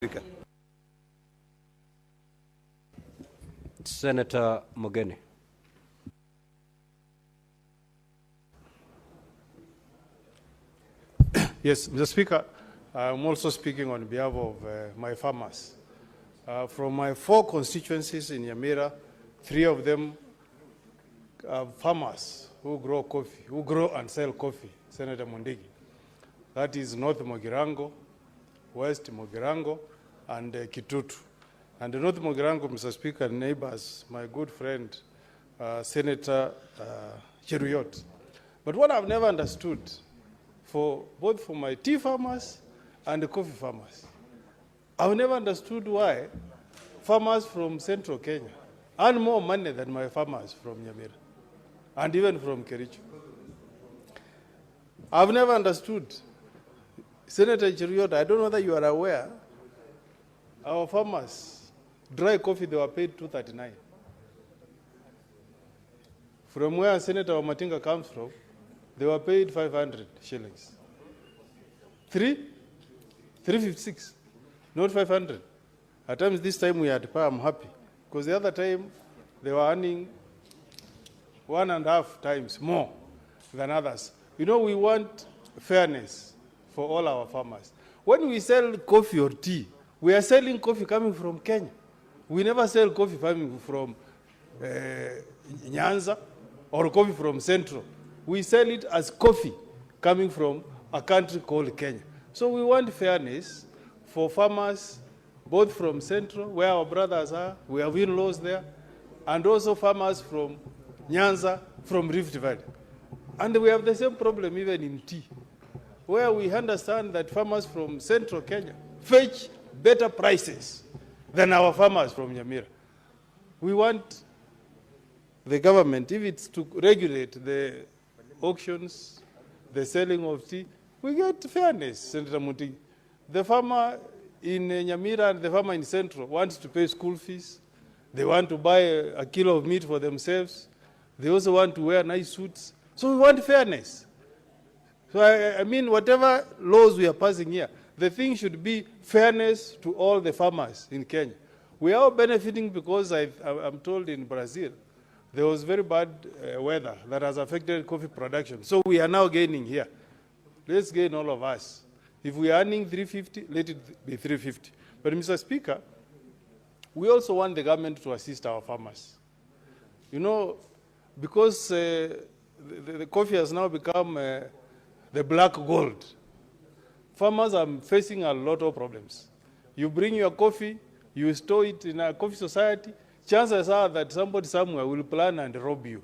Speaker. Senator Mogeni. Yes, Mr. Speaker, I'm also speaking on behalf of my farmers. From my 4 constituencies in Nyamira, 3 of them are farmers who grow coffee, who grow and sell coffee, Senator Mundigi. That is North Mogirango, West Mogirango, and Kitutu. And North Mogirango, Mr. Speaker, neighbors, my good friend, Senator Cheruyot. But what I've never understood, both for my tea farmers and the coffee farmers, I've never understood why farmers from central Kenya earn more money than my farmers from Nyamira, and even from Kericho. I've never understood. Senator Cheruyot, I don't know whether you are aware, our farmers, dry coffee, they were paid $2.39. From where Senator Wamatinga comes from, they were paid 500 shillings. 356, not 500. At times this time we had to pay, I'm happy. Because the other time they were earning 1.5 times more than others. You know, we want fairness for all our farmers. When we sell coffee or tea, we are selling coffee coming from Kenya. We never sell coffee coming from Nyanza or coffee from Central. We sell it as coffee coming from a country called Kenya. So we want fairness for farmers, both from Central, where our brothers are, we have in-laws there, and also farmers from Nyanza, from Rift Valley. And we have the same problem even in tea, where we understand that farmers from Central Kenya fetch better prices than our farmers from Nyamira. We want the government, if it's to regulate the auctions, the selling of tea, we get fairness, Senator Muti. The farmer in Nyamira and the farmer in Central wants to pay school fees. They want to buy a kilo of meat for themselves. They also want to wear nice suits. So we want fairness. So I mean, whatever laws we are passing here, the thing should be fairness to all the farmers in Kenya. We are benefiting because I'm told in Brazil, there was very bad weather that has affected coffee production. So we are now gaining here. Let's gain all of us. If we are earning 350, let it be 350. But Mr. Speaker, we also want the government to assist our farmers. You know, because the coffee has now become the black gold. Farmers are facing a lot of problems. You bring your coffee, you store it in a coffee society, chances are that somebody somewhere will plan and rob you.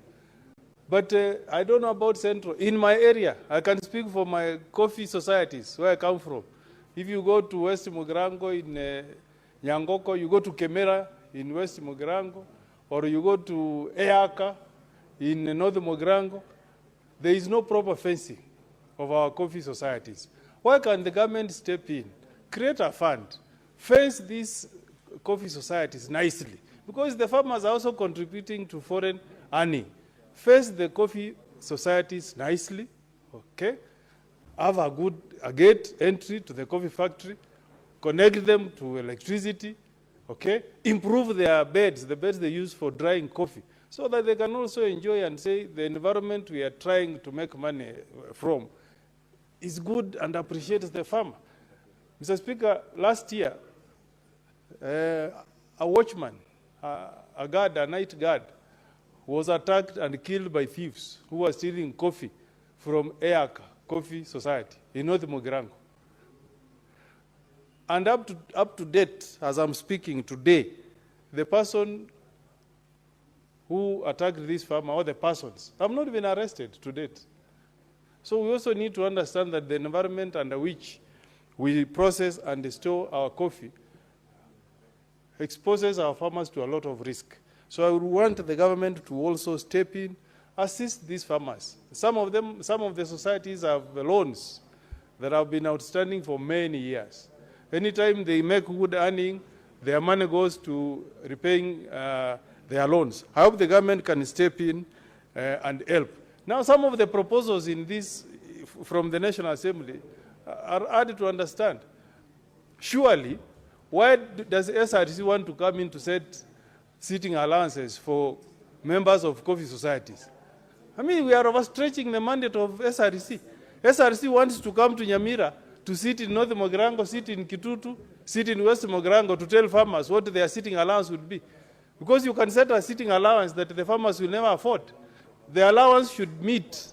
But I don't know about Central. In my area, I can speak for my coffee societies, where I come from. If you go to West Mogirango in Nyangoko, you go to Kemera in West Mogirango, or you go to Eaka in North Mogirango, there is no proper fencing of our coffee societies. Why can the government step in, create a fund, fence these coffee societies nicely? Because the farmers are also contributing to foreign earning. Face the coffee societies nicely, okay? Have a gate entry to the coffee factory, connect them to electricity, okay? Improve their beds, the beds they use for drying coffee, so that they can also enjoy and say the environment we are trying to make money from is good and appreciates the farmer. Mr. Speaker, last year, a watchman, a night guard, was attacked and killed by thieves who were stealing coffee from Eaka Coffee Society in North Mogirango. And up to date, as I'm speaking today, the person who attacked this farmer, or the persons, have not been arrested to date. So we also need to understand that the environment under which we process and store our coffee exposes our farmers to a lot of risk. So I would want the government to also step in, assist these farmers. Some of the societies have loans that have been outstanding for many years. Anytime they make good earning, their money goes to repaying their loans. I hope the government can step in and help. Now, some of the proposals in this from the National Assembly are hard to understand. Surely, Why does SRC want to come in to set sitting allowances for members of coffee societies? I mean, we are overstretching the mandate of SRC. SRC wants to come to Nyamira to sit in North Mogrango, sit in Kitutu, sit in West Mogrango to tell farmers what their sitting allowance would be. Because you can set a sitting allowance that the farmers will never afford. The allowance should meet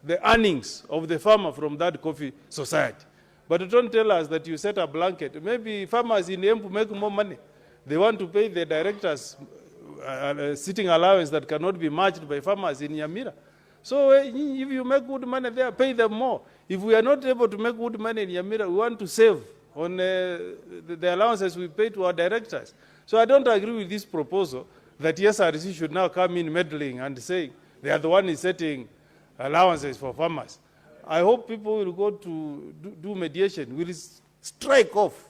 the earnings of the farmer from that coffee society. But don't tell us that you set a blanket. Maybe farmers in Embu make more money. They want to pay the directors sitting allowance that cannot be matched by farmers in Nyamira. So if you make good money there, pay them more. If we are not able to make good money in Nyamira, we want to save on the allowances we pay to our directors. So I don't agree with this proposal that SRC should now come in meddling and say they are the one is setting allowances for farmers. I hope people will go to do mediation, will strike off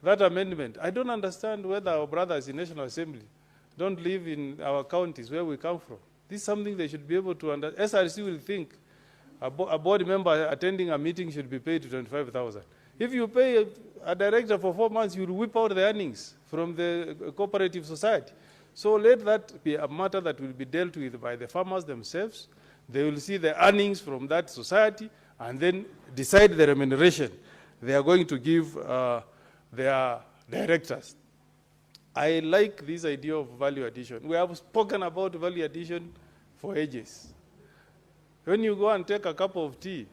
that amendment. I don't understand whether our brothers in National Assembly don't live in our counties where we come from. This is something they should be able to understand. SRC will think a board member attending a meeting should be paid 25,000. If you pay a director for 4 months, you will whip out the earnings from the cooperative society. So let that be a matter that will be dealt with by the farmers themselves. They will see the earnings from that society and then decide the remuneration they are going to give their directors. I like this idea of value addition. We have spoken about value addition for ages. When you go and take a cup of tea,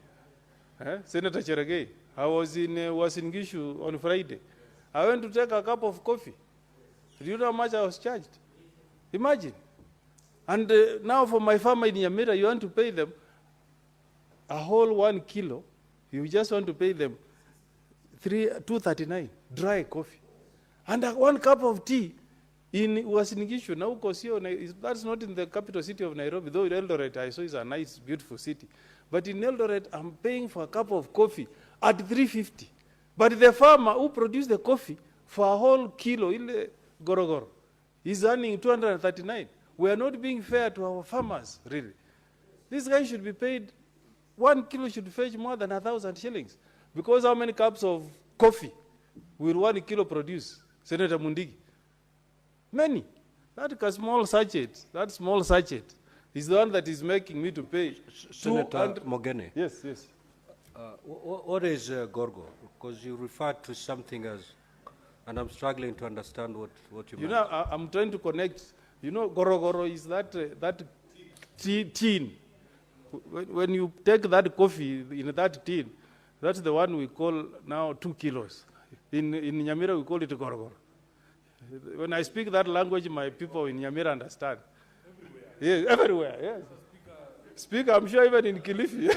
Senator Cheragay, I was in Gishu on Friday. I went to take a cup of coffee. Do you know how much I was charged? Imagine. And now for my farmer in Nyamira, you want to pay them a whole 1 kilo. You just want to pay them $2.39 dry coffee. And 1 cup of tea was in Gishu. Now, that's not in the capital city of Nairobi, though in Eldoret, I saw it's a nice, beautiful city. But in Eldoret, I'm paying for a cup of coffee at $3.50. But the farmer who produced the coffee for a whole kilo, in Gorogoro, is earning $239. We are not being fair to our farmers, really. This guy should be paid, 1 kilo should fetch more than 1,000 shillings. Because how many cups of coffee will 1 kilo produce, Senator Mundigi? Many. That small sachet is the one that is making me to pay. Senator Mogene. Yes, yes. What is Gorgo? Because you referred to something as, and I'm struggling to understand what you mean. You know, I'm trying to connect. You know, Gorogoro is that tin. When you take that coffee in that tin, that's the one we call now 2 kilos. In Nyamira, we call it Gorogoro. When I speak that language, my people in Nyamira understand. Yes, everywhere, yes. Speaker, I'm sure even in Kilifi.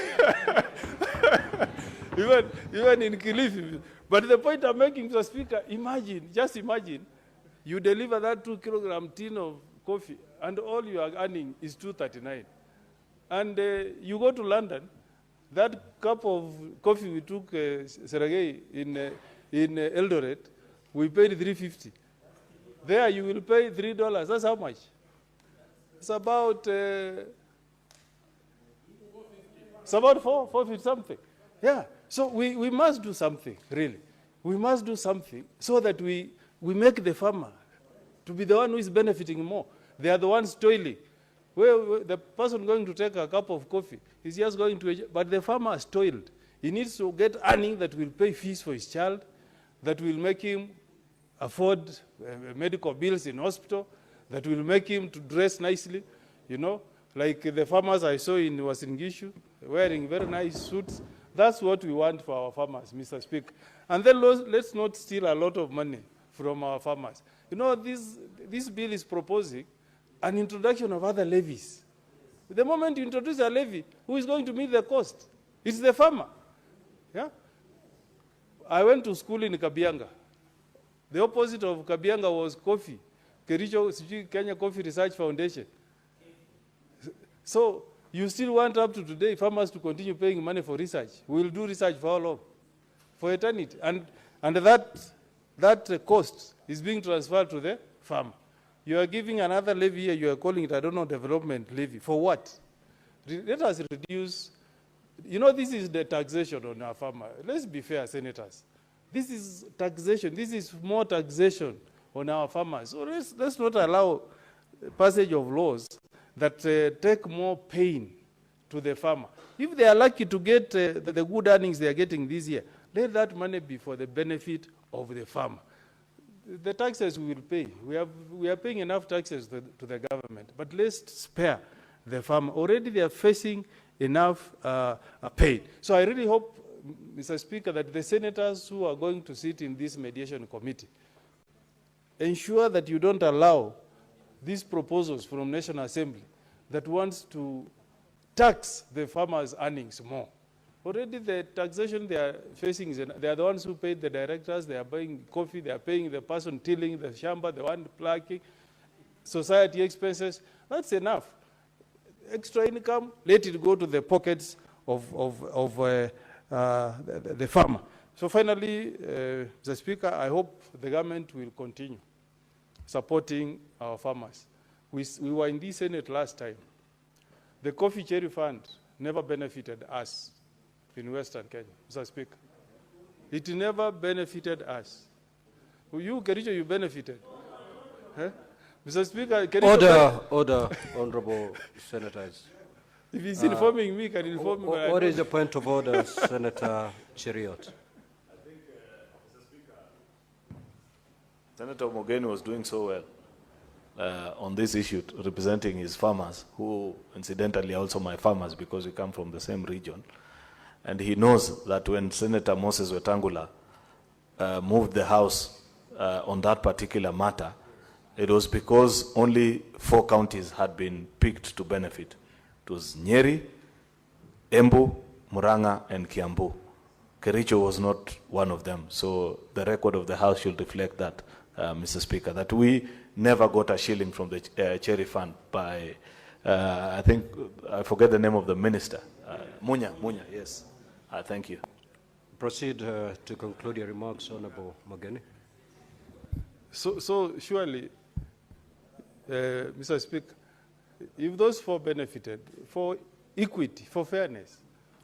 even in Kilifi. But the point I'm making, Mr. Speaker, just imagine, you deliver that 2 kilogram tin of coffee, and all you are earning is $2.39. And you go to London, that cup of coffee we took, Seragei, in Eldoret, we paid $3.50. There you will pay $3. That's how much? It's about $4.50 something. Yeah. So we must do something, really. We must do something so that we make the farmer to be the one who is benefiting more. They are the ones toiling. Well, the person going to take a cup of coffee is just going to, but the farmer has toiled. He needs to get earning that will pay fees for his child, that will make him afford medical bills in hospital, that will make him to dress nicely, you know, like the farmers I saw in Wasingishu, wearing very nice suits. That's what we want for our farmers, Mr. Speaker. And then let's not steal a lot of money from our farmers. You know, this bill is proposing an introduction of other levies. The moment you introduce a levy, who is going to meet the cost? It's the farmer. Yeah? I went to school in Kabianga. The opposite of Kabianga was coffee. Kericho Kenya Coffee Research Foundation. So you still want up to today farmers to continue paying money for research. We will do research for how long? For eternity. And that cost is being transferred to the farmer. You are giving another levy here, you are calling it, I don't know, development levy. For what? Let us reduce. You know, this is the taxation on our farmer. Let's be fair, senators. This is taxation. This is more taxation on our farmers. So let's not allow passage of laws that take more pain to the farmer. If they are lucky to get the good earnings they are getting this year, let that money be for the benefit of the farmer. The taxes we will pay. We are paying enough taxes to the government, but let's spare the farmer. Already they are facing enough pain. So I really hope, Mr. Speaker, that the senators who are going to sit in this mediation committee ensure that you don't allow these proposals from National Assembly that wants to tax the farmers' earnings more. Already the taxation they are facing, they are the ones who paid the directors, they are buying coffee, they are paying the person tilling the shamba, the one plucking, society expenses. That's enough. Extra income, let it go to the pockets of the farmer. So finally, Mr. Speaker, I hope the government will continue supporting our farmers. We were in this Senate last time. The Coffee Cherry Fund never benefited us in Western Kenya, Mr. Speaker. It never benefited us. You, Kericho, you benefited. Huh? Mr. Speaker, Kericho... Order, honorable senators. If he's informing me, can inform me. What is the point of order, Senator Cheriot? I think, Mr. Speaker, Senator Mogeni was doing so well on this issue, representing his farmers, who incidentally are also my farmers because we come from the same region. And he knows that when Senator Moses Wetangula moved the House on that particular matter, it was because only 4 counties had been picked to benefit. It was Nyeri, Embu, Murang'a, and Kiambu. Kericho was not one of them. So the record of the House should reflect that, Mr. Speaker, that we never got a shilling from the Cherry Fund by, I think, I forget the name of the minister. Munya, yes. Thank you. Proceed to conclude your remarks, Honorable Mogeni. So surely, Mr. Speaker, if those 4 benefited, for equity, for fairness,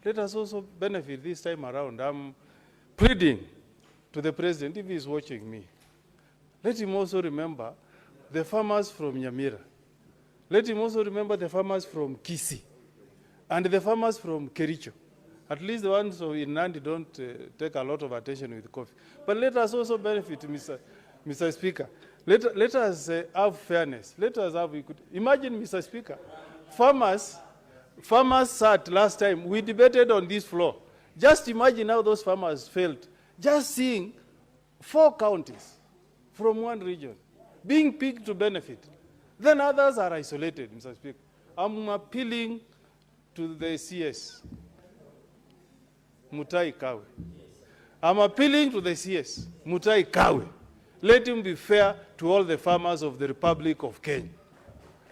let us also benefit this time around. I'm pleading to the President, if he's watching me, let him also remember the farmers from Nyamira. Let him also remember the farmers from Kisii and the farmers from Kericho. At least the ones in Nandi don't take a lot of attention with coffee. But let us also benefit, Mr. Speaker. Let us have fairness. Let us have equity. Imagine, Mr. Speaker, farmers sat last time. We debated on this floor. Just imagine how those farmers felt just seeing 4 counties from one region being picked to benefit. Then others are isolated, Mr. Speaker. I'm appealing to the CS, Mutai Kawe. I'm appealing to the CS, Mutai Kawe. Let him be fair to all the farmers of the Republic of Kenya.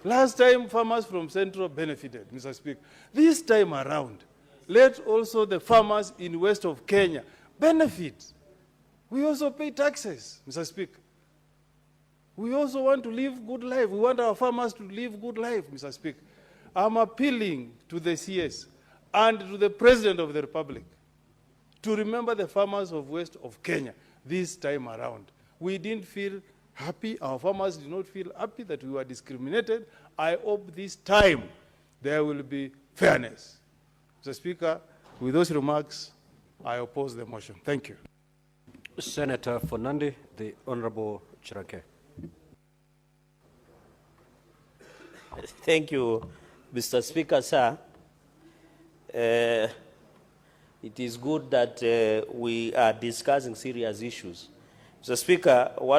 Last time, farmers from Central benefited, Mr. Speaker. This time around, let also the farmers in west of Kenya benefit. We also pay taxes, Mr. Speaker. We also want to live good life. We want our farmers to live good life, Mr. Speaker. I'm appealing to the CS and to the President of the Republic to remember the farmers of west of Kenya this time around. We didn't feel happy. Our farmers did not feel happy that we were discriminated. I hope this time there will be fairness. Mr. Speaker, with those remarks, I oppose the motion. Thank you. Senator for Nandi, the Honorable Chirake. Thank you, Mr. Speaker, sir. It is good that we are discussing serious issues. Mr. Speaker, one